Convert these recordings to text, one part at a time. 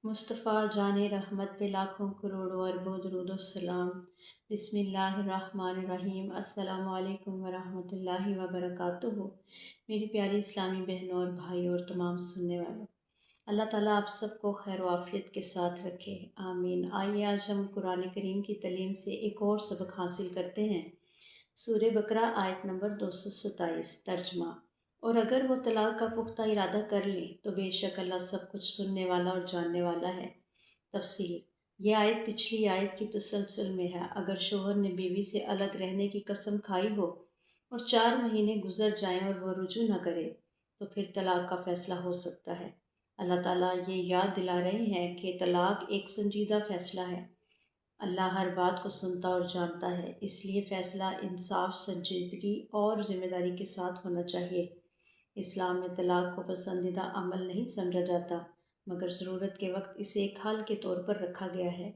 मुस्तफ़ा जान रहमत पे लाखों करोड़ों अरबों दुरूद और सलाम। बिस्मिल्लाहिर्रहमानिर्रहीम। अस्सलामु अलैकुम वरहमतुल्लाहि वबरकातुहू। मेरी प्यारी इस्लामी बहनों और भाइयों और तमाम सुनने वालों, अल्लाह ताला आप सबको खैर आफियत के साथ रखे, आमीन। आइए आज हम कुरान करीम की तालीम से एक और सबक हासिल करते हैं। सूरह बकरा आयत नंबर 227 तर्जमा। और अगर वो तलाक का पुख्ता इरादा कर लें तो बेशक अल्लाह सब कुछ सुनने वाला और जानने वाला है। तफसीर। ये आयत पिछली आयत की तसलसल में है। अगर शोहर ने बीवी से अलग रहने की कसम खाई हो और 4 महीने गुजर जाएं और वह रुजू न करे तो फिर तलाक का फ़ैसला हो सकता है। अल्लाह ताला ये याद दिला रहे हैं कि तलाक एक संजीदा फ़ैसला है। अल्लाह हर बात को सुनता और जानता है, इसलिए फ़ैसला इंसाफ, संजीदगी और ज़िम्मेदारी के साथ होना चाहिए। इस्लाम में तलाक को पसंदीदा अमल नहीं समझा जाता, मगर ज़रूरत के वक्त इसे एक हल के तौर पर रखा गया है।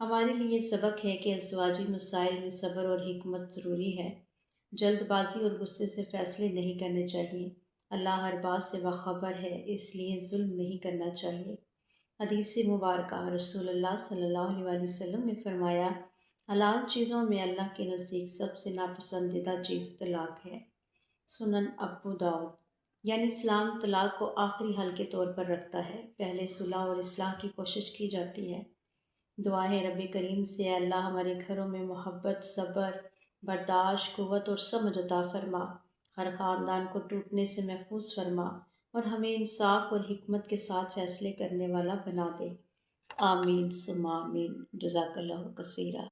हमारे लिए सबक है कि अज़वाजी मसाइल में सब्र और हिकमत ज़रूरी है। जल्दबाजी और गुस्से से फ़ैसले नहीं करने चाहिए। अल्लाह हर बात से बाखबर है, इसलिए जुल्म नहीं करना चाहिए। हदीस मुबारक रसूलुल्लाह सल्लल्लाहु अलैहि वसल्लम ने फरमाया, हलाल चीज़ों में अल्लाह के नज़दीक सबसे नापसंदीदा चीज़ तलाक है। सुनन अबू दाऊद। यानी इस्लाम तलाक को आखिरी हल के तौर पर रखता है। पहले सुलह और इस्लाह की कोशिश की जाती है। दुआ है रब करीम से, अल्लाह हमारे घरों में मोहब्बत, सब्र, बर्दाश्त, क़ुव्वत और समझ अता फरमा। हर ख़ानदान को टूटने से महफूज फरमा और हमें इंसाफ और हिकमत के साथ फ़ैसले करने वाला बना दे। आमीन सुम्मा आमीन। जज़ाकल्लाहु कसीरा।